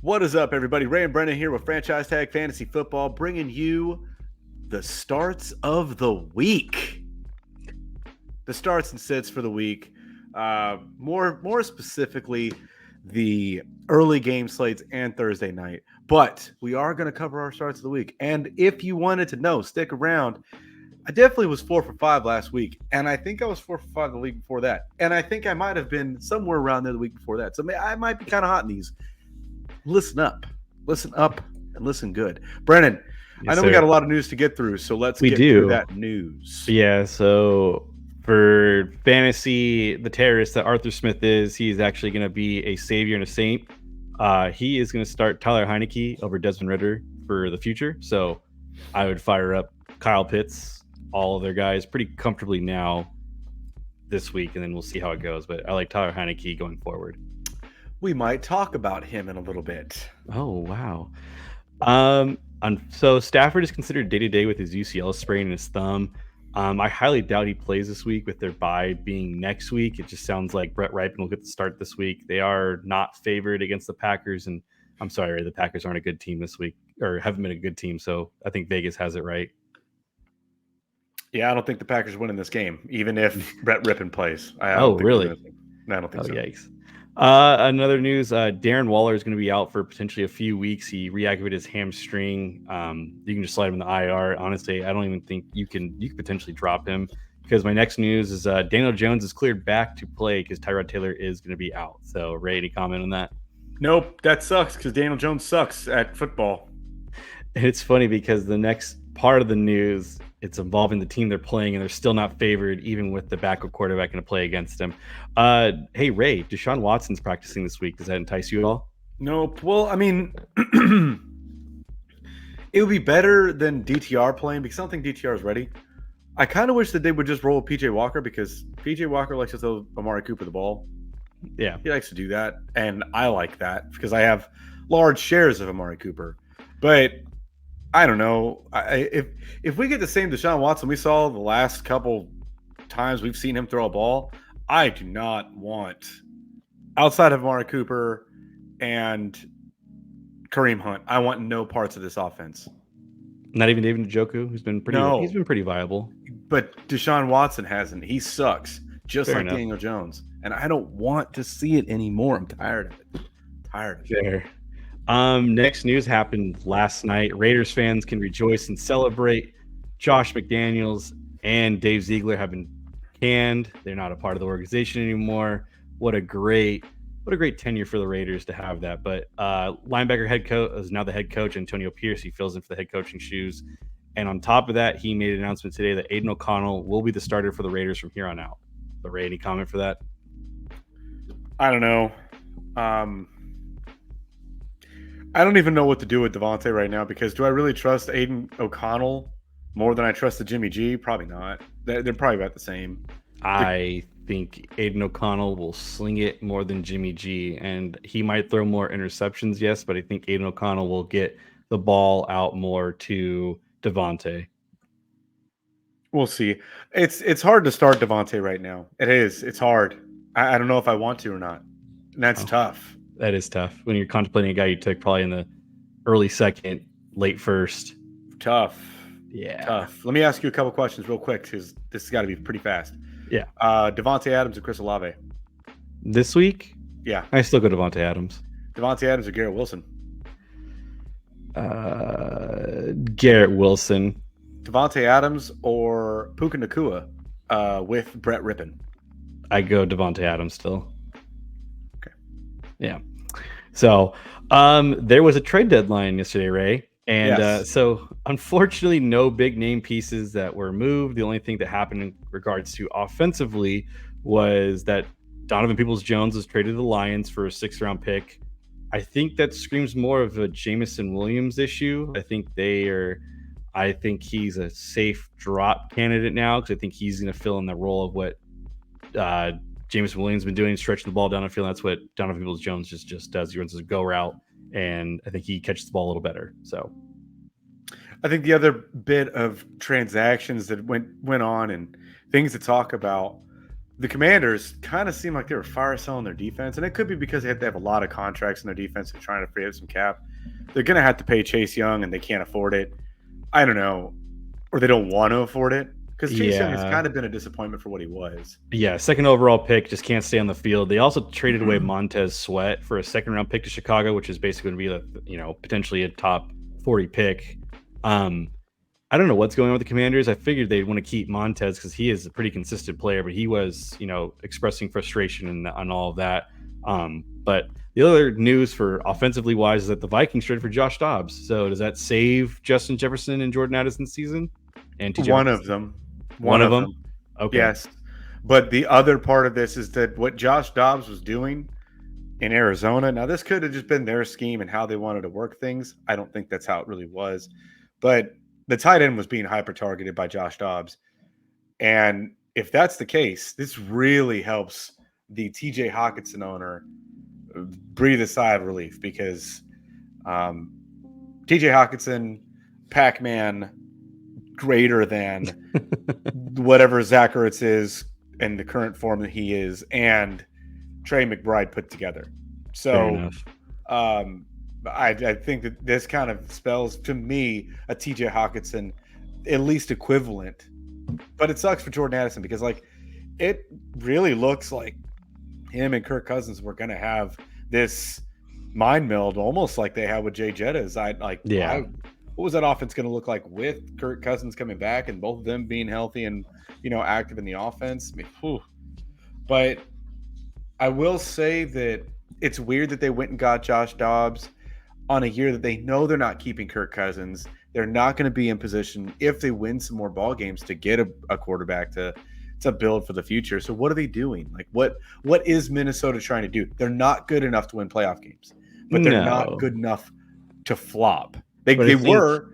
What is up, everybody? Ray and Brennan here with Franchise Tag Fantasy Football, bringing you the starts of the week. The starts and sits for the week. More specifically, the early game slates and Thursday night. But we are going to cover our starts of the week. And if you wanted to know, stick around. I definitely was 4 for 5 last week, and I think I was 4 for 5 the week before that. And I think I might have been somewhere around there the week before that. So I might be kind of hot in these. Listen up, and listen good. Brennan, I Yes, know we got sir. a lot of news to get through, so let's We get through do. that news. Yeah, so for fantasy, the terrorist that Arthur Smith is, he's actually going to be a savior and a saint. He is going to start Tyler Heineke over Desmond Ritter for the future. So I would fire up Kyle Pitts, all of their guys pretty comfortably now this week, and then we'll see how it goes. But I like Tyler Heineke going forward. We might talk about him in a little bit. Oh, wow. So Stafford is considered day to day with his UCL sprain in his thumb. I highly doubt he plays this week with their bye being next week. It just sounds like Brett Rypien will get the start this week. They are not favored against the Packers, and I'm sorry, the Packers aren't a good team this week or haven't been a good team. So I think Vegas has it right. Yeah, I don't think the Packers are winning this game, even if Brett Rippon plays. I don't Oh, think they're really? going to. I don't think Oh, so. yikes. Another news: Darren Waller is going to be out for potentially a few weeks. He reactivated his hamstring. You can just slide him in the IR. Honestly, I don't even think you can potentially drop him because my next news is Daniel Jones is cleared back to play because Tyrod Taylor is going to be out. So, Ray, any comment on that? Nope, that sucks because Daniel Jones sucks at football. And it's funny because the next part of the news it's involving the team they're playing, and they're still not favored, even with the backup quarterback going to play against him. Hey, Ray, Deshaun Watson's practicing this week. Does that entice you at all? Nope. Well, I mean, it would be better than DTR playing because I don't think DTR is ready. I kind of wish that they would just roll PJ Walker because PJ Walker likes to throw Amari Cooper the ball. Yeah. He likes to do that, and I like that because I have large shares of Amari Cooper. But I don't know if we get the same Deshaun Watson we saw the last couple times we've seen him throw a ball, I do not want outside of Amari Cooper and Kareem Hunt. I want no parts of this offense. Not even David Njoku, he's No, been pretty viable. but Deshaun Watson hasn't. He sucks, just Fair like enough. Daniel Jones, and I don't want to see it anymore. I'm tired of it. Tired of it. Fair. Next news happened last night. Raiders fans can rejoice and celebrate. Josh McDaniels and Dave Ziegler have been canned. They're not a part of the organization anymore. What a great tenure for the Raiders to have that. But linebacker head coach is now the head coach, Antonio Pierce. He fills in for the head coaching shoes. And on top of that, he made an announcement today that Aiden O'Connell will be the starter for the Raiders from here on out. So, Ray, any comment for that? I don't know. I don't even know what to do with Devontae right now because do I really trust Aiden O'Connell more than I trust the Jimmy G? Probably not. They're probably about the same. I think Aiden O'Connell will sling it more than Jimmy G, and he might throw more interceptions, yes, but I think Aiden O'Connell will get the ball out more to Devontae. We'll see. It's hard to start Devontae right now. It is. It's hard. I don't know if I want to or not. And that's Oh, tough. that is tough when you're contemplating a guy you took probably in the early second, late first. Tough. Yeah. Tough. Let me ask you a couple questions real quick because this has got to be pretty fast. Yeah. Devontae Adams and Chris Olave. This week, Yeah. I still go Devontae Adams. Devontae Adams or Garrett Wilson. Garrett Wilson. Devontae Adams or Puka Nacua with Brett Rippon. I go Devontae Adams still. Okay. Yeah. So there was a trade deadline yesterday, Ray. And Yes. so unfortunately, no big name pieces that were moved. The only thing that happened in regards to offensively was that Donovan Peoples-Jones was traded to the Lions for a 6th-round pick. I think that screams more of a Jamison Williams issue. I think he's a safe drop candidate now because I think he's going to fill in the role of what Jameson Williams has been doing, stretching the ball down the field. That's what Donovan Peoples-Jones just does. He runs his go route, and I think he catches the ball a little better. So I think the other bit of transactions that went on and things to talk about the Commanders kind of seem like they were fire selling their defense, and it could be because they have a lot of contracts in their defense and trying to free up some cap. They're going to have to pay Chase Young, and they can't afford it. I don't know, or they don't want to afford it because Chase Young has kind of been a disappointment for what he was. Yeah, second overall pick, just can't stay on the field. They also traded away Montez Sweat for a second round pick to Chicago, which is basically going to be potentially a top 40 pick. I don't know what's going on with the Commanders. I figured they'd want to keep Montez because he is a pretty consistent player, but he was, expressing frustration on all of that. But the other news for offensively wise is that the Vikings traded for Josh Dobbs. So does that save Justin Jefferson and Jordan Addison's season? And One of them. Okay. Yes. But the other part of this is that what Josh Dobbs was doing in Arizona, now this could have just been their scheme and how they wanted to work things. I don't think that's how it really was. But the tight end was being hyper targeted by Josh Dobbs. And if that's the case, this really helps the TJ Hawkinson owner breathe a sigh of relief because TJ Hawkinson, Pac-Man, greater than whatever Zach Ertz is in the current form that he is, and Trey McBride put together. So I think that this kind of spells to me a TJ Hawkinson at least equivalent, but it sucks for Jordan Addison because it really looks like him and Kirk Cousins were going to have this mind meld almost like they had with Jay Jettas. What was that offense going to look like with Kirk Cousins coming back and both of them being healthy and, active in the offense? I mean, But I will say that it's weird that they went and got Josh Dobbs on a year that they know they're not keeping Kirk Cousins. They're not going to be in position if they win some more ball games to get a quarterback to build for the future. So what are they doing? What is Minnesota trying to do? They're not good enough to win playoff games, but they're not good enough to flop. They were.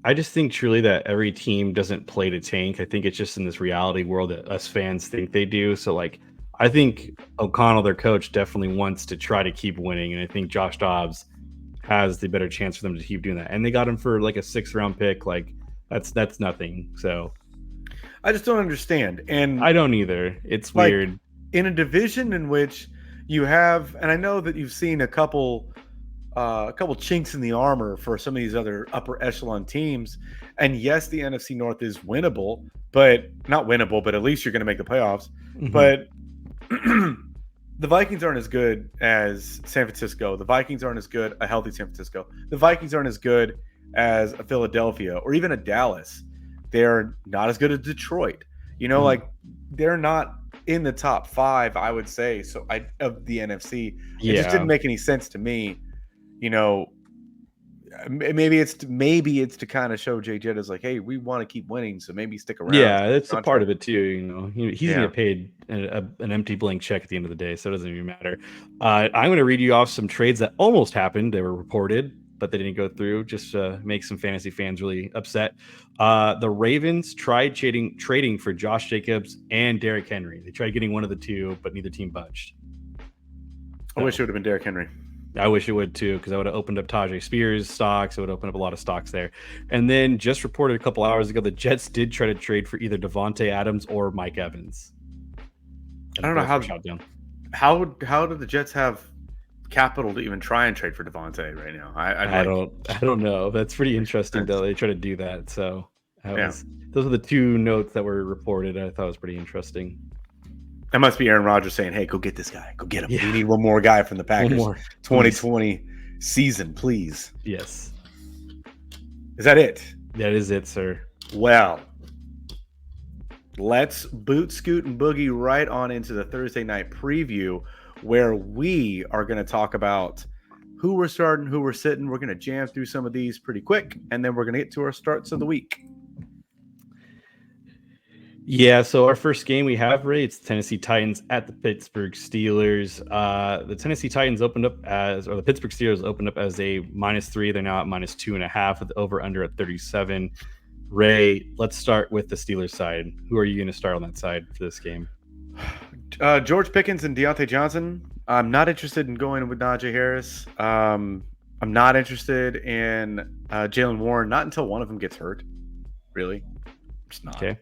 I just think truly that every team doesn't play to tank. I think it's just in this reality world that us fans think they do. So I think O'Connell, their coach, definitely wants to try to keep winning. And I think Josh Dobbs has the better chance for them to keep doing that. And they got him for a 6th round pick. That's nothing. So I just don't understand. And I don't either. It's weird. In a division in which you have, and I know that you've seen a couple chinks in the armor for some of these other upper echelon teams. And yes, the NFC North is winnable, but not winnable, but at least you're going to make the playoffs. Mm-hmm. But the Vikings aren't as good as San Francisco. The Vikings aren't as good, a healthy San Francisco. The Vikings aren't as good as a Philadelphia or even a Dallas. They're not as good as Detroit. They're not in the top 5, I would say, of the NFC. It just didn't make any sense to me. Maybe it's to kind of show Jay Jett is hey, we want to keep winning, so maybe stick around. Yeah, that's a part of it too. He's gonna get paid an empty blank check at the end of the day, so it doesn't even matter. I'm gonna read you off some trades that almost happened. They were reported, but they didn't go through. Just make some fantasy fans really upset. The Ravens tried trading for Josh Jacobs and Derrick Henry. They tried getting one of the two, but neither team budged. I wish it would have been Derrick Henry. I wish it would too, because I would have opened up Tajay Spears stocks. It would open up a lot of stocks there. And then just reported a couple hours ago, the Jets did try to trade for either Devontae Adams or Mike Evans. I don't know how do the Jets have capital to even try and trade for Devontae right now? I don't know. That's pretty interesting though. They try to do that. So those are the two notes that were reported. I thought it was pretty interesting. That must be Aaron Rodgers saying, hey, go get this guy. Go get him. Yeah. We need one more guy from the Packers. 2020 season, please. Yes. Is that it? That is it, sir. Well, let's boot, scoot, and boogie right on into the Thursday night preview where we are going to talk about who we're starting, who we're sitting. We're going to jam through some of these pretty quick, and then we're going to get to our starts of the week. Yeah, so our first game we have, Ray, it's Tennessee Titans at the Pittsburgh Steelers. The Tennessee Titans opened up the Pittsburgh Steelers opened up as a -3. They're now at -2.5 with the over-under at 37. Ray, let's start with the Steelers side. Who are you going to start on that side for this game? George Pickens and Deontay Johnson. I'm not interested in going with Najee Harris. I'm not interested in Jalen Warren, not until one of them gets hurt. Really? Just not. Okay.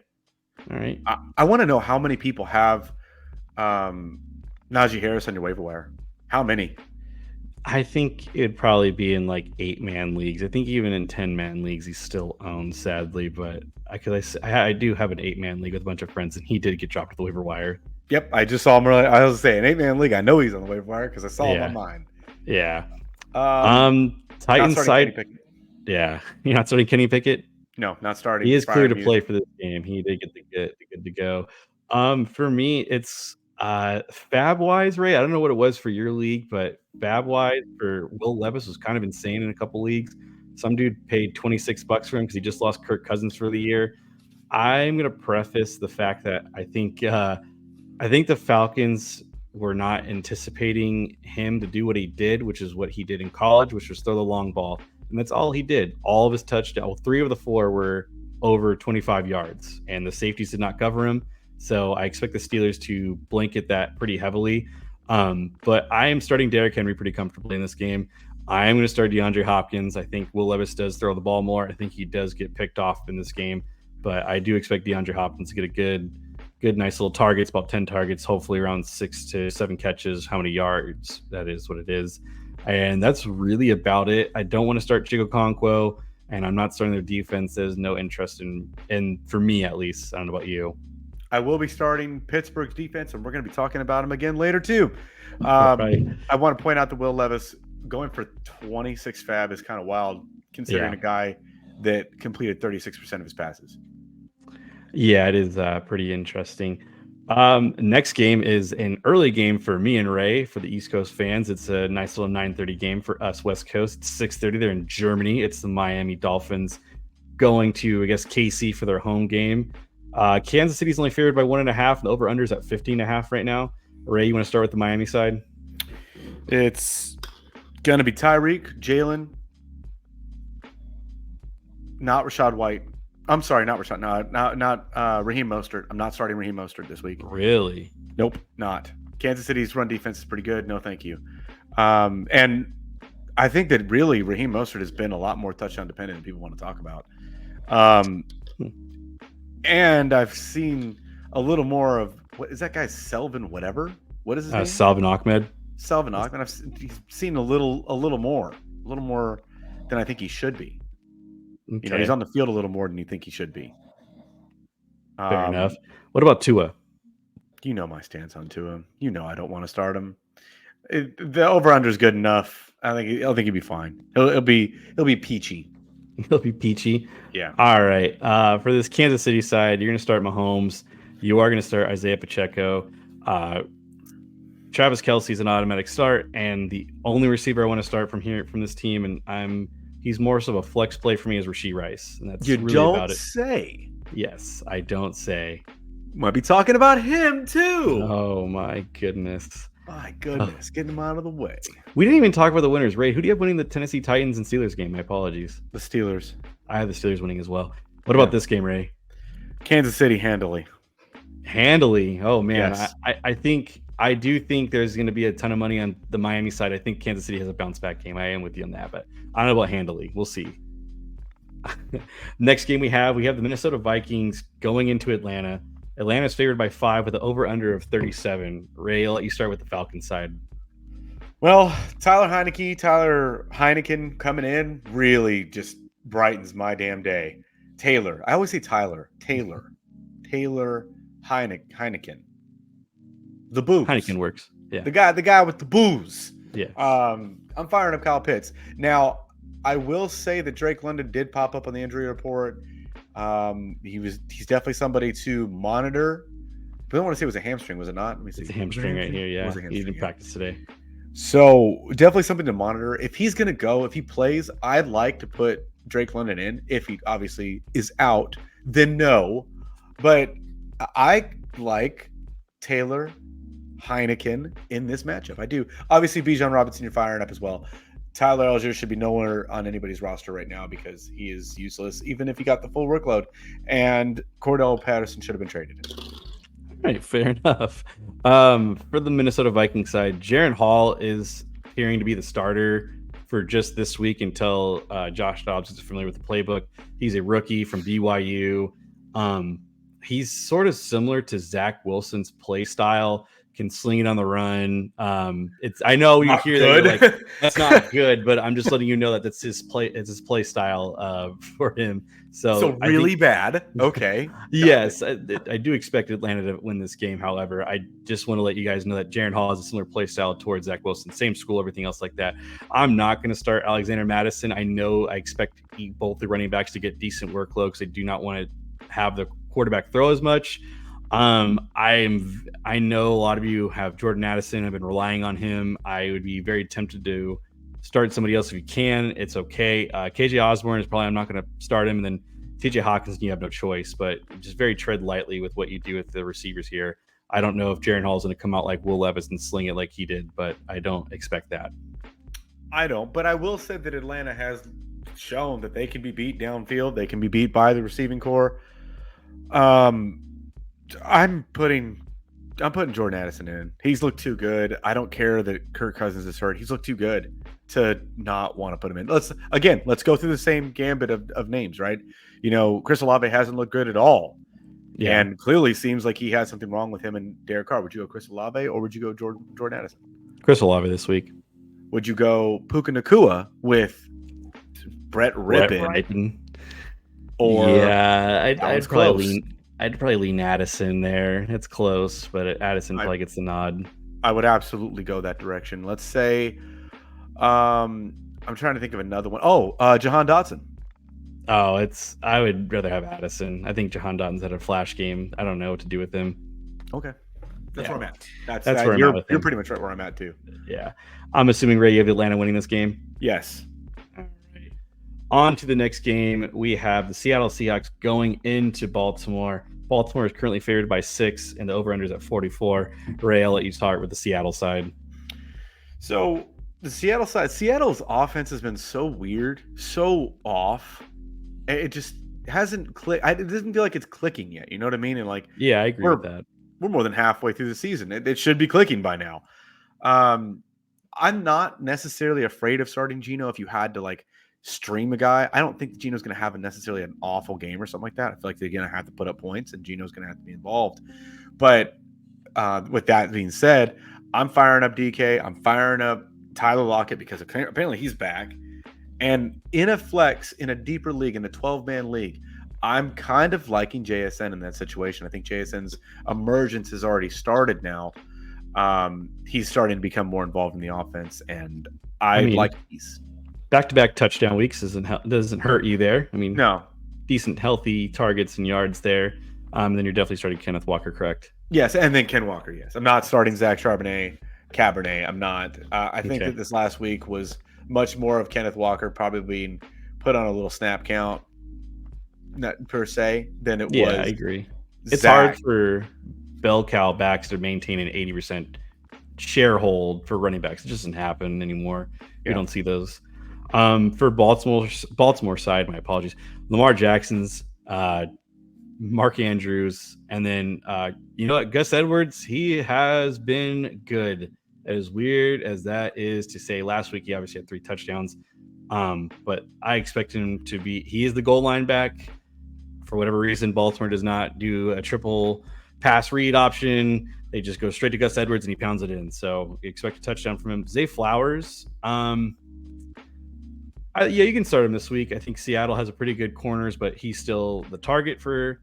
All right. I want to know how many people have Najee Harris on your waiver wire. How many? I think it'd probably be in like 8-man leagues. I think even in 10-man leagues, he's still owned, sadly. But I do have an 8-man league with a bunch of friends, and he did get dropped to the waiver wire. Yep, I just saw him. I was saying 8-man league. I know he's on the waiver wire because I saw him on mine. Yeah. not Titans starting side. Yeah, you're not starting Kenny Pickett. No, not starting. He is clear to play for this game. He did get the good to go. For me, it's fab wise, Ray. I don't know what it was for your league, but fab wise for Will Levis was kind of insane in a couple leagues. Some dude paid $26 for him because he just lost Kirk Cousins for the year. I'm gonna preface the fact that I think the Falcons were not anticipating him to do what he did, which is what he did in college, which was throw the long ball. And that's all he did. All of his touchdowns, well, 3 of the 4 were over 25 yards, and the safeties did not cover him. So I expect the Steelers to blanket that pretty heavily. But I am starting Derrick Henry pretty comfortably in this game. I am going to start DeAndre Hopkins. I think Will Levis does throw the ball more. I think he does get picked off in this game. But I do expect DeAndre Hopkins to get a good, nice little targets, about 10 targets, hopefully around 6 to 7 catches. How many yards? That is what it is. And that's really about it. I don't want to start Chigokonkwo, and I'm not starting their defense. There's no interest in for me at least. I don't know about you. I will be starting Pittsburgh's defense, and we're going to be talking about him again later too. Right. I want to point out that Will Levis going for 26 fab is kind of wild, considering a guy that completed 36% of his passes. Yeah, it is pretty interesting. Next game is an early game for me and Ray for the East Coast fans. It's a nice little 9:30 game for us West Coast. It's 6:30. They're in Germany. It's the Miami Dolphins going to, I guess, KC for their home game. Kansas City's only favored by 1.5. And the over/under's at 15.5 right now. Ray, you want to start with the Miami side? It's gonna be Tyreek, Jalen, not Rashad White. I'm sorry, not Rashad. Not Raheem Mostert. I'm not starting Raheem Mostert this week. Really? Nope, not. Kansas City's run defense is pretty good. No, thank you. And I think that really Raheem Mostert has been a lot more touchdown dependent than people want to talk about. And I've seen a little more of what is that guy Selvin whatever? What is his name? Salvin Ahmed. Salvin Ahmed. I've seen a little more than I think he should be. Okay. You know, he's on the field a little more than you think he should be. Fair enough. What about Tua? You know my stance on Tua. You know I don't want to start him. The over/under is good enough. I think he'll be fine. He'll be peachy. He'll be peachy. Yeah. All right. For this Kansas City side, you're going to start Mahomes. You are going to start Isaiah Pacheco. Travis Kelce's an automatic start, and the only receiver I want to start from this team, and he's more so of a flex play for me, is Rashee Rice, and that's really about it. Say. Yes, I don't say. Might be talking about him too. Oh my goodness. My goodness, getting him out of the way. We didn't even talk about the winners. Ray, who do you have winning the Tennessee Titans and Steelers game? My apologies. The Steelers. I have the Steelers winning as well. What about this game, Ray? Kansas City handily. Oh man, yes. I do think there's going to be a ton of money on the Miami side. I think Kansas City has a bounce back game. I am with you on that, but I don't know about handily. We'll see. Next game we have the Minnesota Vikings going into Atlanta. Atlanta's favored by 5 with an over/under of 37. Ray, I'll let you start with the Falcons side. Well, Tyler Heineken coming in really just brightens my damn day. Taylor. I always say Tyler. Taylor Heineken. The booze. Heineken works. Yeah. The guy with the booze. Yeah. I'm firing up Kyle Pitts. Now, I will say that Drake London did pop up on the injury report. He's definitely somebody to monitor. But I don't want to say it was a hamstring, was it not? Let me see. It's a hamstring right here, yeah. He didn't practice today. So definitely something to monitor. If he's going to go, if he plays, I'd like to put Drake London in. If he obviously is out, then no. But I like Taylor Heineken in this matchup. I do. Obviously, Bijan Robinson, you're firing up as well. Tyler Algier should be nowhere on anybody's roster right now because he is useless, even if he got the full workload. And Cordell Patterson should have been traded. All right, fair enough. For the Minnesota Vikings side, Jaron Hall is appearing to be the starter for just this week until Josh Dobbs is familiar with the playbook. He's a rookie from BYU. he's sort of similar to Zach Wilson's play style. Can sling it on the run. I know you hear that you're like, that's not good, but I'm just letting you know that that's his play. It's his play style for him. So really bad. Okay. Yes, I do expect Atlanta to win this game. However, I just want to let you guys know that Jaren Hall has a similar play style towards Zach Wilson, same school, everything else like that. I'm not going to start Alexander Mattison. I expect both the running backs to get decent workload because I do not want to have the quarterback throw as much. I know a lot of you have Jordan Addison. I've been relying on him. I would be very tempted to start somebody else if you can. It's okay. KJ Osborne is probably, I'm not going to start him. And then TJ Hawkins, you have no choice, but just very tread lightly with what you do with the receivers here. I don't know if Jaren Hall is going to come out like Will Levis and sling it like he did, but I don't expect that. I don't, but I will say that Atlanta has shown that they can be beat downfield. They can be beat by the receiving core. I'm putting Jordan Addison in. He's looked too good. I don't care that Kirk Cousins is hurt. He's looked too good to not want to put him in. Let's go through the same gambit of names, right? Chris Olave hasn't looked good at all. Yeah. And clearly seems like he has something wrong with him and Derek Carr. Would you go Chris Olave or would you go Jordan Addison? Chris Olave this week. Would you go Puka Nacua with Brett Rippon? Or yeah, I'd probably lean Addison there. It's close, but Addison probably gets the nod. I would absolutely go that direction. Let's say, I'm trying to think of another one. Jahan Dotson. Oh, I would rather have Addison. I think Jahan Dotson's had a flash game. I don't know what to do with him. Okay. That's where I'm at. That's where I'm at. You're pretty much right where I'm at too. Yeah. I'm assuming, Ray, you have Atlanta winning this game? Yes. All right. On to the next game. We have the Seattle Seahawks going into Baltimore. Baltimore is currently favored by 6, and the over-under is at 44. Ray, I'll let you start with the Seattle side. So the Seattle side, Seattle's offense has been so weird, so off. It just hasn't clicked. It doesn't feel like it's clicking yet. You know what I mean? And yeah, I agree with that. We're more than halfway through the season. It should be clicking by now. I'm not necessarily afraid of starting Geno if you had to stream a guy. I don't think Geno's going to have necessarily an awful game or something like that. I feel like they're going to have to put up points and Geno's going to have to be involved. But with that being said, I'm firing up DK. I'm firing up Tyler Lockett because apparently he's back. And in a flex, in a deeper league, in the 12-man league, I'm kind of liking JSN in that situation. I think JSN's emergence has already started now. He's starting to become more involved in the offense, and I like these. Back-to-back touchdown weeks doesn't hurt you there. I mean, no. Decent, healthy targets and yards there. And then you're definitely starting Kenneth Walker, correct? Yes, and then Ken Walker, yes. I'm not starting Zach Cabernet. I'm not. I think that this last week was much more of Kenneth Walker probably being put on a little snap count, not per se, than it was. Yeah, I agree. It's hard for bell cow backs to maintain an 80% share hold for running backs. It just doesn't happen anymore. You don't see those. For Baltimore side, my apologies. Lamar Jackson's, Mark Andrews, and then you know what, Gus Edwards, he has been good. As weird as that is to say, last week he obviously had 3 touchdowns. But I expect him to be, he is the goal line back. For whatever reason, Baltimore does not do a triple pass read option. They just go straight to Gus Edwards and he pounds it in. So expect a touchdown from him. Zay Flowers, you can start him this week. I think Seattle has a pretty good corners, but he's still the target for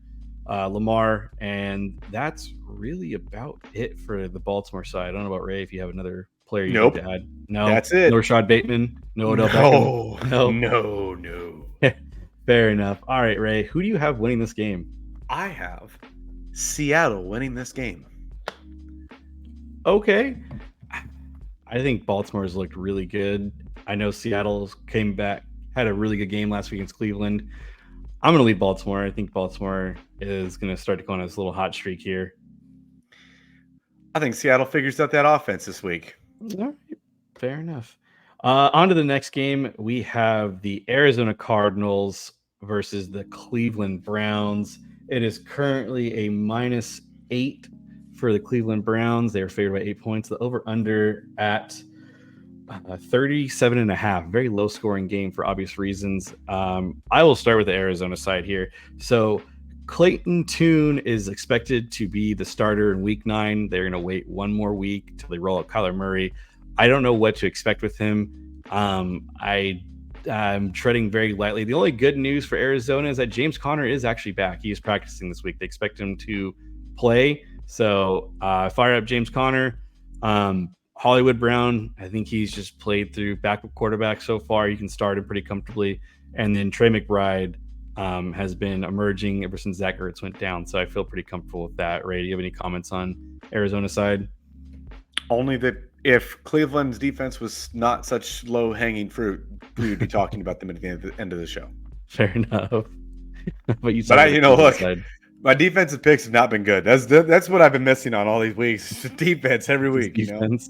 Lamar, and that's really about it for the Baltimore side. I don't know about Ray if you have another player you need to add. No, that's it. No Rashad Bateman. No Odell Beckham. No. Fair enough. All right, Ray, who do you have winning this game? I have Seattle winning this game. Okay. I think Baltimore's looked really good. I know Seattle came back, had a really good game last week against Cleveland. I'm going to leave Baltimore. I think Baltimore is going to start to go on this little hot streak here. I think Seattle figures out that offense this week. All right. Fair enough. On to the next game. We have the Arizona Cardinals versus the Cleveland Browns. It is currently a -8 for the Cleveland Browns. They are favored by 8 points. The over-under at 37.5. Very low-scoring game for obvious reasons. I will start with the Arizona side here. So Clayton Tune is expected to be the starter in week 9. They're going to wait one more week till they roll out Kyler Murray. I don't know what to expect with him. I'm treading very lightly. The only good news for Arizona is that James Conner is actually back. He is practicing this week. They expect him to play. So fire up James Conner. Hollywood Brown, I think he's just played through backup quarterback so far. You can start him pretty comfortably. And then Trey McBride has been emerging ever since Zach Ertz went down. So I feel pretty comfortable with that. Ray, do you have any comments on Arizona side? Only that if Cleveland's defense was not such low-hanging fruit, we would be talking about them at the end of the show. Fair enough. But look, my defensive picks have not been good. That's what I've been missing on all these weeks. Defense every week, defense.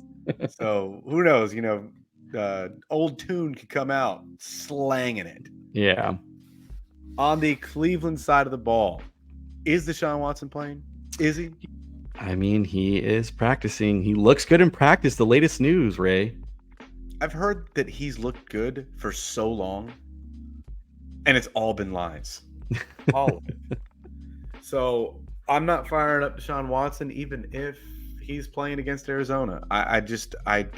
So who knows? Old Tune could come out slanging it. Yeah. On the Cleveland side of the ball, is Deshaun Watson playing? Is he? I mean, he is practicing. He looks good in practice. The latest news, Ray. I've heard that he's looked good for so long, and it's all been lies. All of it. So I'm not firing up Deshaun Watson, even if he's playing against Arizona. I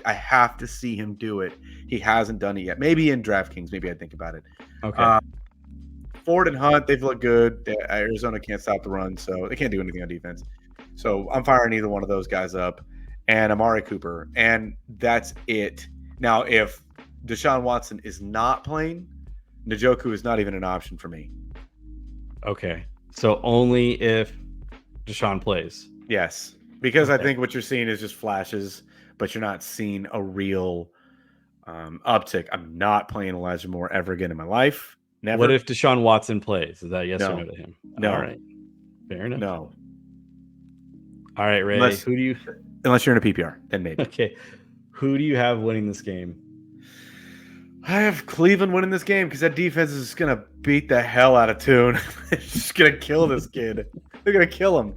have to see him do it. He hasn't done it yet. Maybe in DraftKings, maybe I'd think about it. Okay. Ford and Hunt, they've looked good. Arizona can't stop the run, so they can't do anything on defense. So I'm firing either one of those guys up, and Amari Cooper, and that's it. Now, if Deshaun Watson is not playing, Njoku is not even an option for me. Okay. So only if Deshaun plays. Yes, because okay. I think what you're seeing is just flashes, but you're not seeing a real uptick. I'm not playing Elijah Moore ever again in my life. Never. What if Deshaun Watson plays? Is that yes or no to him? No. All right. Fair enough. No. All right, Ray. Unless you're in a PPR, then maybe. Okay. Who do you have winning this game? I have Cleveland winning this game because that defense is going to beat the hell out of Tune. It's just going to kill this kid. They're going to kill him.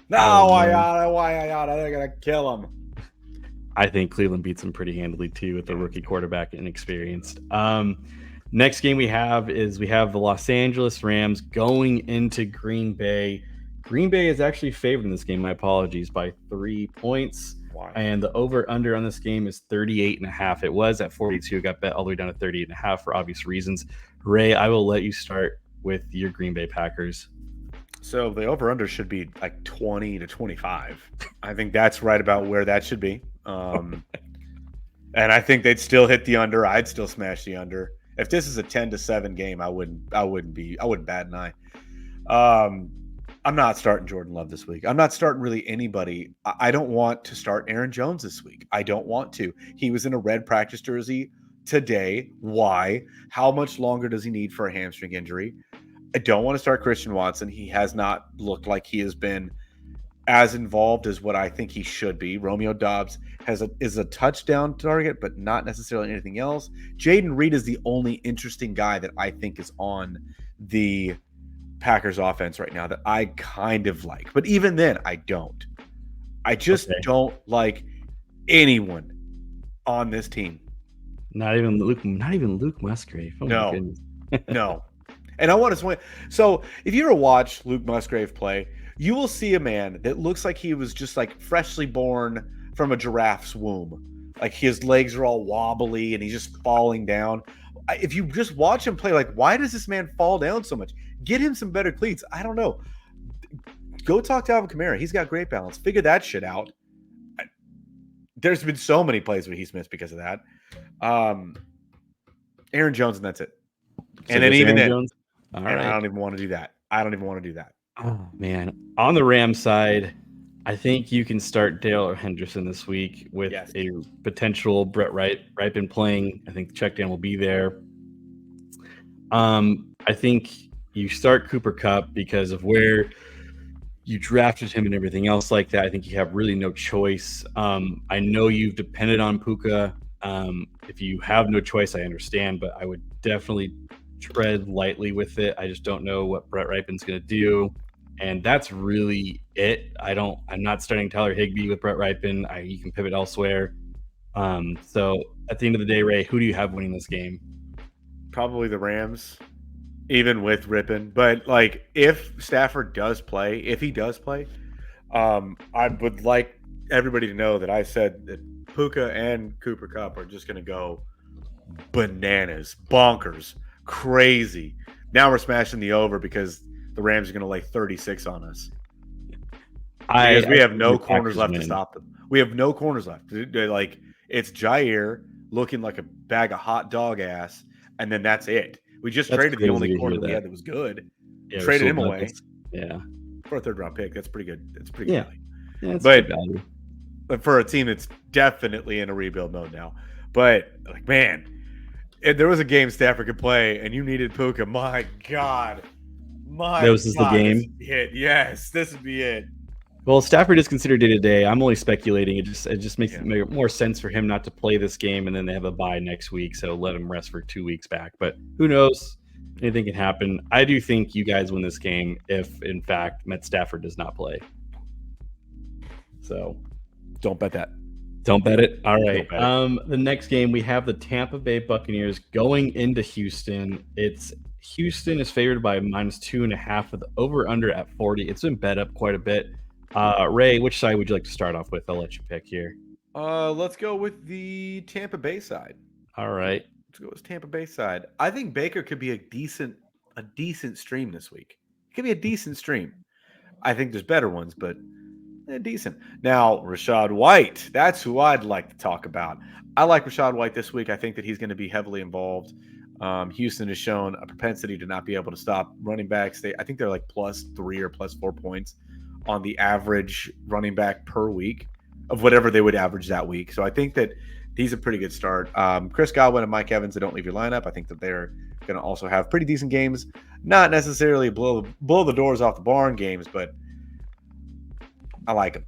No, why they're going to kill him. I think Cleveland beats him pretty handily too with the rookie quarterback inexperienced. Next game we have the Los Angeles Rams going into Green Bay. Green Bay is actually favored in this game. My apologies, by 3 points. Wow. And the over-under on this game is 38.5. It was at 42. Got bet all the way down to 38.5 for obvious reasons. Ray, I will let you start with your Green Bay Packers. So the over-under should be like 20 to 25. I think that's right about where that should be. And I think they'd still hit the under. I'd still smash the under. If this is a 10-7 game, I wouldn't bat an eye. I'm not starting Jordan Love this week. I'm not starting really anybody. I don't want to start Aaron Jones this week. I don't want to. He was in a red practice jersey today. Why? How much longer does he need for a hamstring injury? I don't want to start Christian Watson. He has not looked like he has been as involved as what I think he should be. Romeo Doubs is a touchdown target, but not necessarily anything else. Jaden Reed is the only interesting guy that I think is on the Packers offense right now that I kind of like. But even then, I don't. I just don't like anyone on this team. Not even Luke Musgrave. Oh no. No. And I want to swing. So if you ever watch Luke Musgrave play, you will see a man that looks like he was just like freshly born from a giraffe's womb. Like his legs are all wobbly and he's just falling down. If you just watch him play, like, why does this man fall down so much? Get him some better cleats. I don't know. Go talk to Alvin Kamara. He's got great balance. Figure that shit out. There's been so many plays where he's missed because of that. Aaron Jones, and that's it. So and then even then, all right. I don't even want to do that. Oh, man. On the Rams side, I think you can start Dale Henderson this week with a potential Brett Rypien playing. I think the check down will be there. I think you start Cooper Kupp because of where you drafted him and everything else like that. I think you have really no choice. I know you've depended on Puka. If you have no choice, I understand, but I would definitely tread lightly with it. I just don't know what Brett Rypien's going to do. And that's really it. I'm not starting Tyler Higbee with Brett Rypien. You can pivot elsewhere. So at the end of the day, Ray, who do you have winning this game? Probably the Rams. even with Rippon. But like, if Stafford does play, if he does play, I would like everybody to know that I said that Puka and Cooper Cup are just going to go bananas, bonkers, crazy. Now we're smashing the over because the Rams are going to lay 36 on us because we I have think the no corners Packers left to win. stop them. We have no corners left. They're like, it's Jair looking like a bag of hot dog ass, and then that's it. We just That's traded the crazy only to hear corner we that. had that was good. Yeah, Traded Rasul him away Douglas. Yeah. for a third round pick. That's pretty good. That's pretty good Yeah. value. Yeah, it's But good value. for a team that's definitely in a rebuild mode now. But like, man, if there was a game Stafford could play and you needed Puka, my God, This is the this game. would be it. Yes, this would be it. Well, Stafford is considered day to day. I'm only speculating. It just makes Yeah. it make more sense for him not to play this game, and then they have a bye next week, so let him rest for 2 weeks back. But who knows? Anything can happen. I do think you guys win this game if, in fact, Matt Stafford does not play. So Don't bet that. don't bet it. All right. bet it. The next game we have the Tampa Bay Buccaneers going into Houston. It's Houston is favored by -2.5 with the over under at 40. It's been bet up quite a bit. Ray, which side would you like to start off with? I'll let you pick here. Let's go with the Tampa Bay side. All right. Let's go with Tampa Bay side. I think Baker could be a decent stream this week. It could be a decent stream. I think there's better ones, but decent. Now, Rachaad White, that's who I'd like to talk about. I like Rachaad White this week. I think that he's going to be heavily involved. Houston has shown a propensity to not be able to stop running backs. I think they're like +3 or +4 points on the average running back per week of whatever they would average that week. So I think that he's a pretty good start. Chris Godwin and Mike Evans, they don't leave your lineup. I think that they're going to also have pretty decent games. Not necessarily blow the doors off the barn games, but I like him.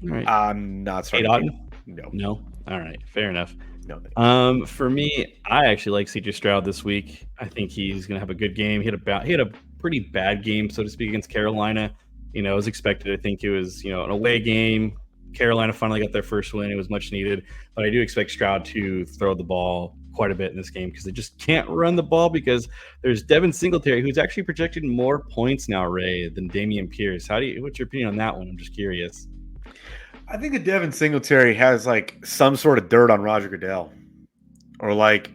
All right. I'm not starting. No. All right. Fair enough. No. For me, I actually like CJ Stroud this week. I think he's going to have a good game. He had a pretty bad game, so to speak, against Carolina. As expected. I think it was, an away game. Carolina finally got their first win. It was much needed. But I do expect Stroud to throw the ball quite a bit in this game because they just can't run the ball because there's Devin Singletary, who's actually projected more points now, Ray, than Dameon Pierce. What's your opinion on that one? I'm just curious. I think that Devin Singletary has like some sort of dirt on Roger Goodell, or like,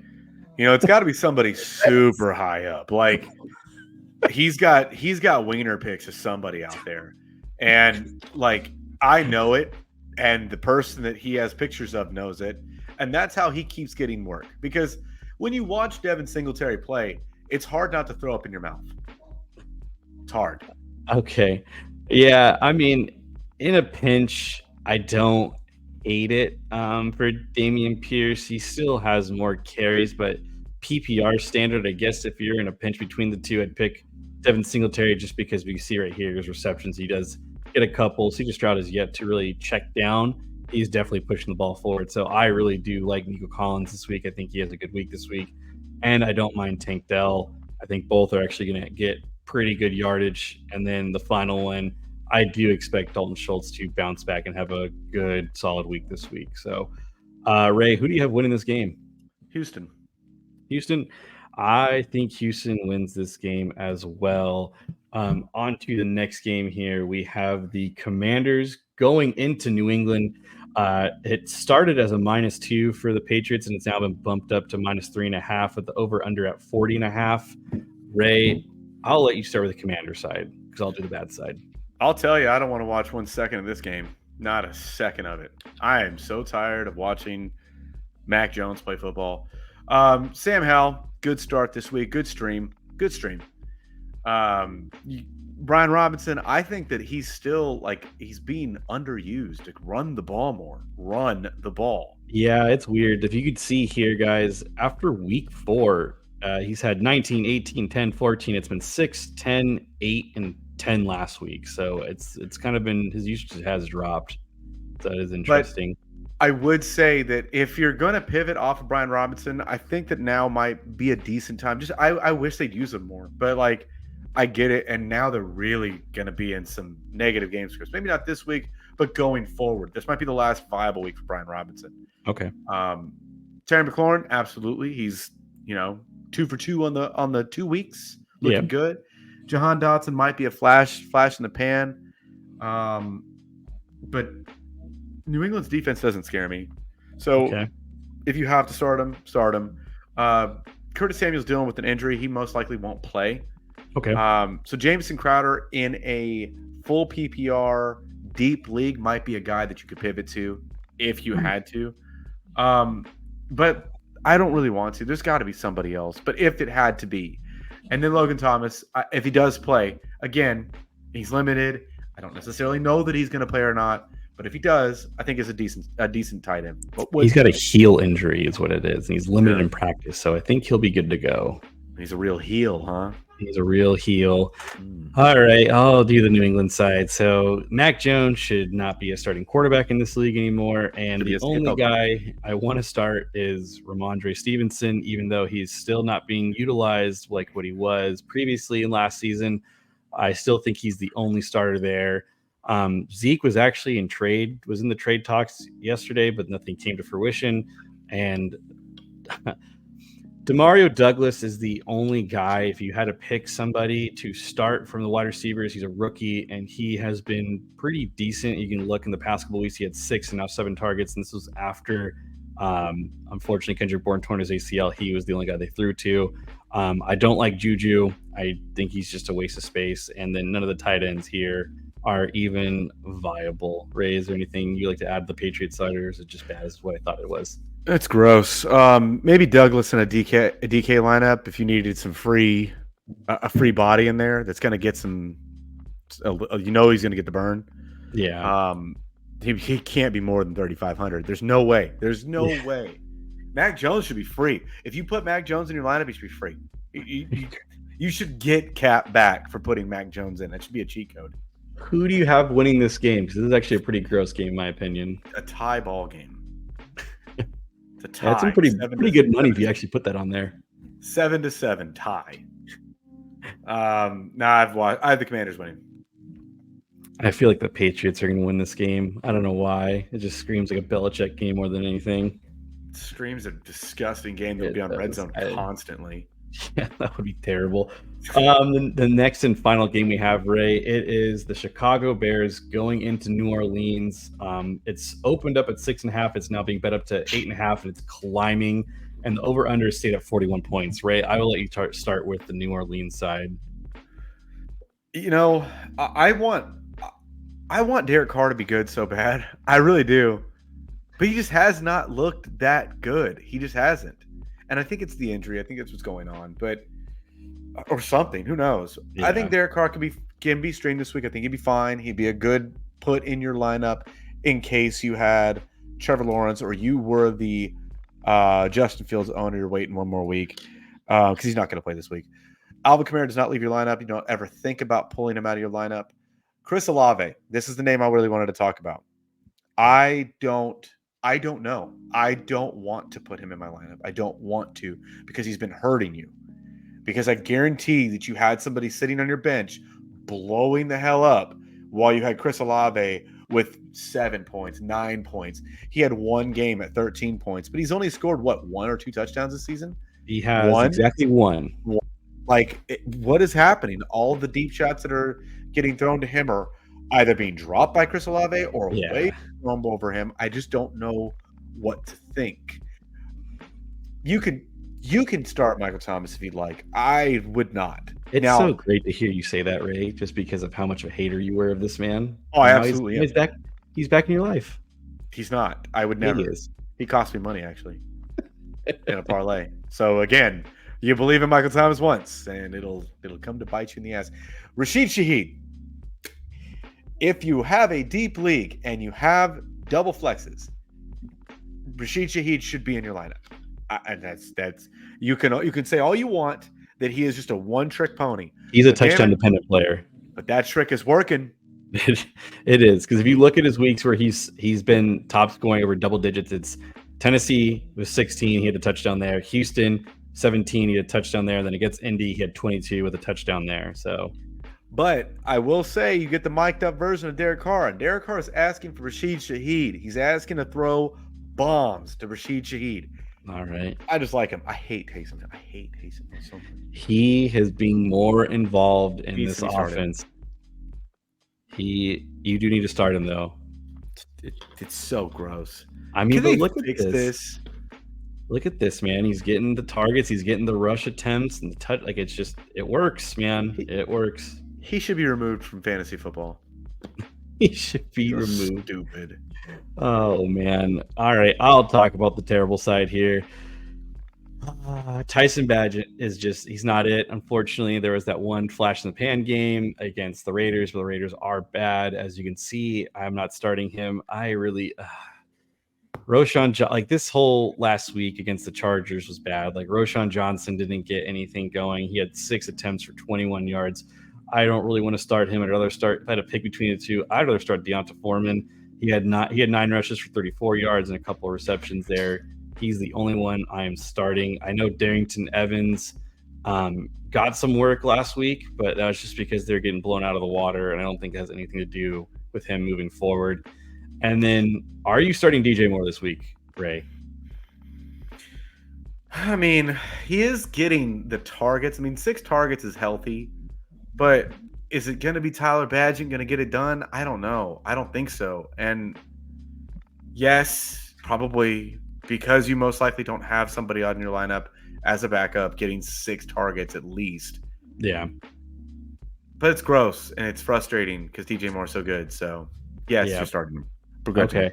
it's got to be somebody super high up. Like he's got wiener pics of somebody out there, and like I know it, and the person that he has pictures of knows it, and that's how he keeps getting work. Because when you watch Devin Singletary play, it's hard not to throw up in your mouth. It's hard. Okay, yeah. I mean, in a pinch, I don't hate it. For Dameon Pierce, he still has more carries, but PPR standard, I guess if you're in a pinch between the two, I'd pick Devin Singletary just because we see right here his receptions. He does get a couple. CJ Stroud has yet to really check down. He's definitely pushing the ball forward. So I really do like Nico Collins this week. I think he has a good week this week. And I don't mind Tank Dell. I think both are actually going to get pretty good yardage. And then the final one, I do expect Dalton Schultz to bounce back and have a good, solid week this week. So, Ray, who do you have winning this game? Houston. I think Houston wins this game as well. On to the next game here. We have the Commanders going into New England. It started as a -2 for the Patriots, and it's now been bumped up to -3.5 with the over-under at 40.5. Ray, I'll let you start with the Commander side because I'll do the bad side. I'll tell you, I don't want to watch 1 second of this game. Not a second of it. I am so tired of watching Mac Jones play football. Sam Howell, good start this week. Good stream. Brian Robinson, I think that he's still he's being underused. Like, run the ball more. Run the ball. Yeah, it's weird. If you could see here, guys, after week 4, he's had 19, 18, 10, 14. It's been 6, 10, 8, and 10 last week. So it's kind of been his usage has dropped. So that is interesting. But I would say that if you're going to pivot off of Brian Robinson, I think that now might be a decent time. Just I wish they'd use him more. But I get it, and now they're really going to be in some negative game scripts. Maybe not this week, but going forward. This might be the last viable week for Brian Robinson. Okay. Terry McLaurin, absolutely. He's 2 for 2 on the 2 weeks looking good. Jahan Dotson might be a flash in the pan, but New England's defense doesn't scare me. So if you have to start him, start him. Curtis Samuel's dealing with an injury; he most likely won't play. Okay. So Jamison Crowder in a full PPR deep league might be a guy that you could pivot to if you had to. But I don't really want to. There's got to be somebody else. But if it had to be, and then Logan Thomas, if he does play, again, he's limited. I don't necessarily know that he's going to play or not. But if he does, I think it's a decent tight end. He's got a heel injury is what it is. And he's limited in practice. So I think he'll be good to go. He's a real heel, huh? He's a real heel. All right, I'll do the New England side. So Mac Jones should not be a starting quarterback in this league anymore. And the only guy I want to start is Ramondre Stevenson, even though he's still not being utilized like what he was previously in last season. I still think he's the only starter there. Zeke was actually in the trade talks yesterday, but nothing came to fruition. And Demario Douglas is the only guy, if you had to pick somebody to start from the wide receivers, he's a rookie, and he has been pretty decent. You can look in the past couple weeks, he had 6 and now 7 targets, and this was after, unfortunately, Kendrick Bourne torn his ACL. He was the only guy they threw to. I don't like Juju. I think he's just a waste of space, and then none of the tight ends here are even viable. Ray, is there anything you like to add to the Patriots side, or is it just bad as what I thought it was? That's gross. Maybe Douglas in a DK lineup if you needed some a free body in there that's going to get some. He's going to get the burn. Yeah. He can't be more than 3,500. There's no way. Way. Mac Jones should be free. If you put Mac Jones in your lineup, he should be free. You should get cap back for putting Mac Jones in. That should be a cheat code. Who do you have winning this game? Because this is actually a pretty gross game, in my opinion. A tie ball game. It's a tie. That's some pretty good money if you actually put that on there. 7-7 tie. I have the Commanders winning. I feel like the Patriots are going to win this game. I don't know why. It just screams like a Belichick game more than anything. It screams a disgusting game that'll be on Red Zone constantly. Yeah, that would be terrible. The next and final game we have, Ray, it is the Chicago Bears going into New Orleans. It's opened up at 6.5. It's now being bet up to 8.5, and it's climbing. And the over/under stayed at 41 points. Ray, I will let you start with the New Orleans side. I want Derek Carr to be good so bad. I really do. But he just has not looked that good. He just hasn't. And I think it's the injury. I think that's what's going on. Or something. Who knows? Yeah. I think Derek Carr can be streamed this week. I think he'd be fine. He'd be a good put in your lineup in case you had Trevor Lawrence or you were the Justin Fields owner. You're waiting one more week because he's not going to play this week. Alvin Kamara does not leave your lineup. You don't ever think about pulling him out of your lineup. Chris Olave. This is the name I really wanted to talk about. I don't know. I don't want to put him in my lineup. I don't want to because he's been hurting you. Because I guarantee that you had somebody sitting on your bench blowing the hell up while you had Chris Olave with 7 points, 9 points. He had one game at 13 points, but he's only scored, 1 or 2 touchdowns this season? He has exactly one. What is happening? All the deep shots that are getting thrown to him are either being dropped by Chris Olave or way thrown over him. I just don't know what to think. You can start Michael Thomas if you'd like. I would not. It's so great to hear you say that, Ray, just because of how much of a hater you were of this man. Oh, I absolutely am. He's back in your life. He's not. I would never. He is. He cost me money, actually, in a parlay. So, again, you believe in Michael Thomas once, and it'll come to bite you in the ass. Rashid Shaheed. If you have a deep league and you have double flexes, Rashid Shaheed should be in your lineup. And that's you can say all you want that he is just a one-trick pony. He's a touchdown-dependent player. But that trick is working. It is, because if you look at his weeks where he's been top scoring over double digits, it's Tennessee was 16, he had a touchdown there. Houston 17, he had a touchdown there. Then against Indy, he had 22 with a touchdown there. So, but I will say you get the mic'd up version of Derek Carr, and Derek Carr is asking for Rashid Shaheed. He's asking to throw bombs to Rashid Shaheed. All right. I just like him. I hate Taysom. I hate Hayson so much. He has been more involved in Needs this to be started. offense. You do need to start him though. It's so gross. I mean, Can but they look at fix this? Look at this, man. He's getting the targets. He's getting the rush attempts and the touch. Like it works, man. It works. He should be removed from fantasy football. He should be removed. Stupid. Oh man. All right, I'll talk about the terrible side here. Tyson Badgett he's not it. Unfortunately, there was that one flash in the pan game against the Raiders, but the Raiders are bad. As you can see, I'm not starting him. I really, like this whole last week against the Chargers was bad. Like Roshan Johnson didn't get anything going. He had 6 attempts for 21 yards. I don't really want to start him. I'd rather start, if I had to pick between the two, I'd rather start Deonta Foreman. He had 9 rushes for 34 yards and a couple of receptions there. He's the only one I am starting. I know Darrington Evans got some work last week, but that was just because they're getting blown out of the water, and I don't think it has anything to do with him moving forward. And then, are you starting DJ Moore this week, Ray? I mean, he is getting the targets. I mean, 6 targets is healthy, but is it going to be Tyler Badgett going to get it done? I don't know. I don't think so. And yes, probably because you most likely don't have somebody on your lineup as a backup getting 6 targets at least. Yeah. But it's gross and it's frustrating because DJ Moore's so good. So, yes, you're starting him. Okay.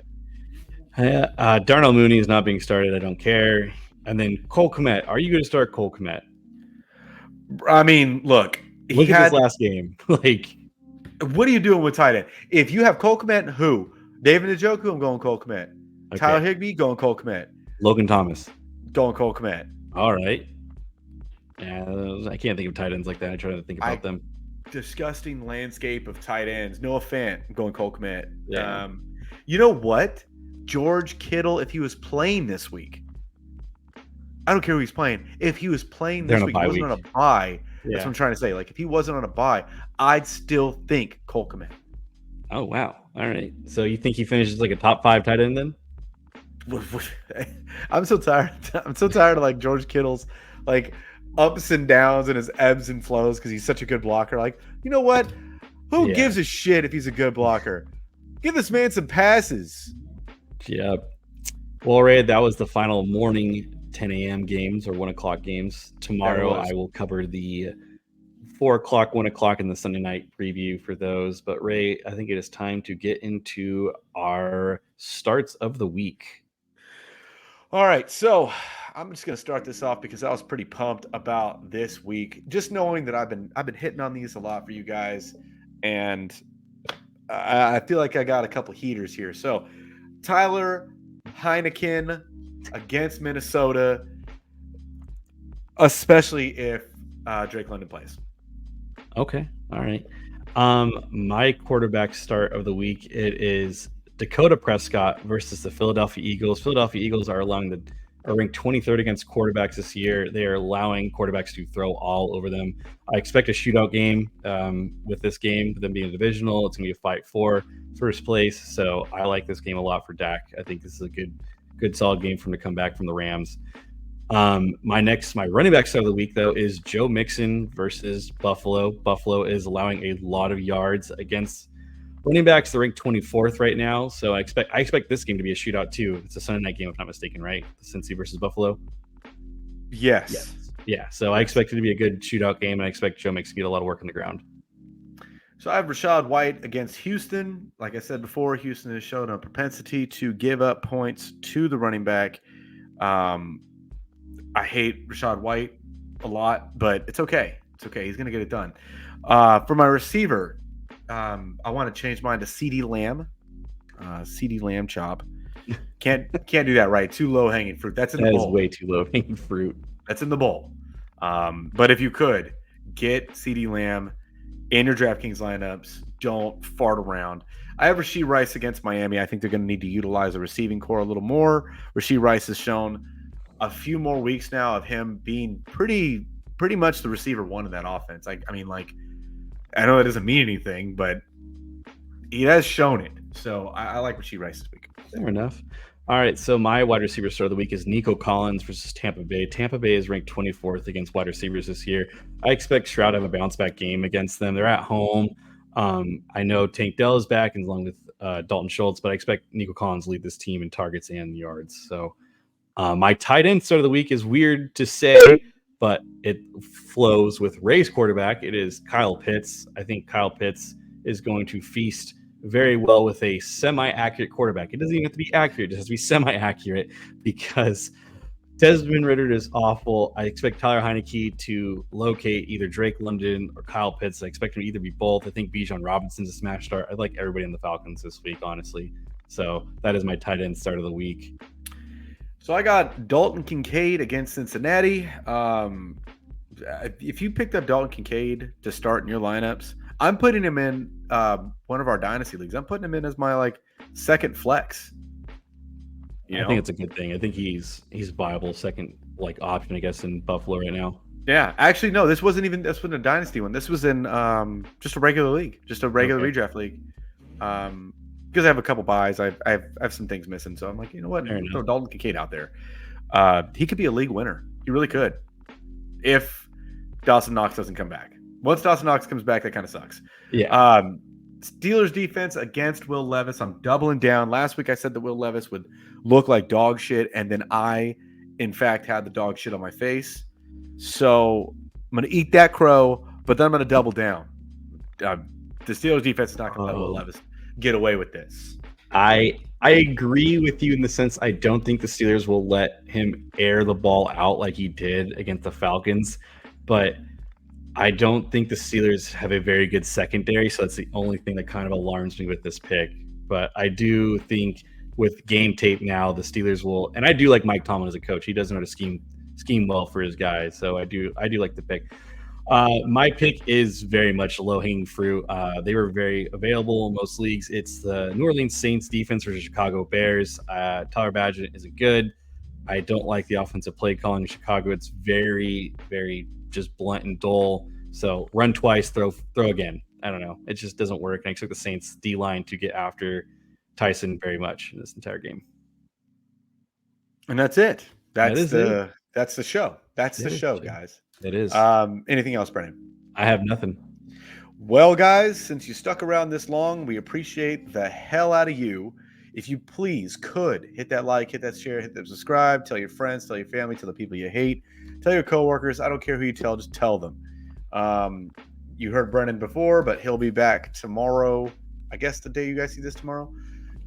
Darnell Mooney is not being started. I don't care. And then Cole Kmet. Are you going to start Cole Kmet? I mean, look at this last game. Like, what are you doing with tight end? If you have Cole Kmet, who? David Njoku, I'm going Cole Kmet. Okay. Tyler Higbee, going Cole Kmet. Logan Thomas, going Cole Kmet. All right. I can't think of tight ends like that. I try to think about them. Disgusting landscape of tight ends. Noah Fant, going Cole Kmet. Yeah. You know what? George Kittle, if he was playing this week, I don't care who he's playing. If he was playing this week, he wasn't on a bye. That's what I'm trying to say. Like, if he wasn't on a bye, I'd still think Cole Kmet. Oh, wow. All right. So you think he finishes like a top 5 tight end then? I'm so tired. I'm so tired of like George Kittle's like ups and downs and his ebbs and flows because he's such a good blocker. Like, you know what? Who gives a shit if he's a good blocker? Give this man some passes. Yep. Well, Ray, that was the final morning 10 a.m. games or 1 o'clock games. Tomorrow I will cover the 4 o'clock, 1 o'clock in the Sunday night preview for those. But Ray, I think it is time to get into our starts of the week. All right, so I'm just going to start this off because I was pretty pumped about this week, just knowing that I've been hitting on these a lot for you guys, and I feel like I got a couple heaters here. So Tyler Heineken against Minnesota, especially if Drake London plays. Okay, all right. My quarterback start of the week, it is Dakota Prescott versus the Philadelphia Eagles. Philadelphia Eagles are ranked 23rd against quarterbacks this year. They are allowing quarterbacks to throw all over them. I expect a shootout game with this game, with them being a divisional. It's going to be a fight for first place. So I like this game a lot for Dak. I think this is a good solid game for him to come back from the Rams. My running back start of the week, though, is Joe Mixon versus Buffalo. Buffalo is allowing a lot of yards against running backs. They're ranked 24th right now, so I expect this game to be a shootout too. It's a Sunday night game, if I'm not mistaken, right? Cincy versus Buffalo. Yes. Yeah. So I expect it to be a good shootout game, and I expect Joe Mixon to get a lot of work on the ground. So I have Rachaad White against Houston. Like I said before, Houston has shown a propensity to give up points to the running back. I hate Rachaad White a lot, but it's okay. It's okay. He's going to get it done. For my receiver, I want to change mine to CeeDee Lamb. CeeDee Lamb chop. Can't do that right. Too low hanging fruit. That's in the bowl. That is way too low hanging fruit. That's in the bowl. But if you could get CeeDee Lamb in your DraftKings lineups, don't fart around. I have Rashee Rice against Miami. I think they're going to need to utilize the receiving core a little more. Rashee Rice has shown a few more weeks now of him being pretty much the receiver one in that offense. I mean, I know it doesn't mean anything, but he has shown it. So I like Rashee Rice this week. Fair enough. All right, so my wide receiver start of the week is Nico Collins versus Tampa Bay. Tampa Bay is ranked 24th against wide receivers this year. I expect Stroud to have a bounce back game against them. They're at home. I know Tank Dell is back, and along with Dalton Schultz, but I expect Nico Collins to lead this team in targets and yards. So my tight end start of the week is weird to say, but it flows with Ray's quarterback. It is Kyle Pitts. I think Kyle Pitts is going to feast very well with a semi-accurate quarterback. It doesn't even have to be accurate; it has to be semi-accurate because Desmond Ritter is awful. I expect Tyler Heineke to locate either Drake London or Kyle Pitts. I expect him to either be both. I think Bijan Robinson's a smash start. I like everybody in the Falcons this week, honestly. So that is my tight end start of the week. So I got Dalton Kincaid against Cincinnati. If you picked up Dalton Kincaid to start in your lineups, I'm putting him in one of our dynasty leagues. I'm putting him in as my second flex. I think it's a good thing. I think he's viable second option, I guess, in Buffalo right now. Yeah, actually, no, this wasn't a dynasty one. This was in just a regular league, just a regular redraft league. Because I have a couple buys, I have some things missing, so I'm like, you know what, throw Dalton Kincaid out there. He could be a league winner. He really could, if Dawson Knox doesn't come back. Once Dawson Knox comes back, that kind of sucks. Yeah. Steelers defense against Will Levis. I'm doubling down. Last week I said that Will Levis would look like dog shit, and then I, in fact, had the dog shit on my face. So I'm going to eat that crow, but then I'm going to double down. The Steelers defense is not going to let Will Levis get away with this. I agree with you in the sense I don't think the Steelers will let him air the ball out like he did against the Falcons, but I don't think the Steelers have a very good secondary, so that's the only thing that kind of alarms me with this pick. But I do think with game tape now, the Steelers will, and I do like Mike Tomlin as a coach. He does know how to scheme well for his guys, so I do like the pick. My pick is very much low-hanging fruit. They were very available in most leagues. It's the New Orleans Saints defense versus Chicago Bears. Tyler Badgett isn't good. I don't like the offensive play calling in Chicago. It's very, very just blunt and dull. So run twice, throw again. I don't know. It just doesn't work. And I expect the Saints D-line to get after Tyson very much in this entire game. And that's it. That's it. the show. That's the show, guys. It is. Anything else, Brennan? I have nothing. Well, guys, since you stuck around this long, we appreciate the hell out of you. If you please could hit that like, hit that share, hit that subscribe, tell your friends, tell your family, tell the people you hate, tell your coworkers. I don't care who you tell, just tell them. You heard Brennan before, but he'll be back tomorrow. I guess the day you guys see this tomorrow,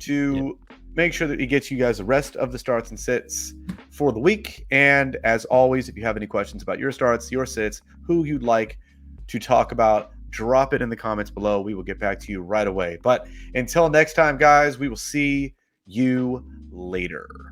to make sure that he gets you guys the rest of the starts and sits for the week. And as always, if you have any questions about your starts, your sits, who you'd like to talk about, drop it in the comments below. We will get back to you right away. But until next time, guys, we will see you later.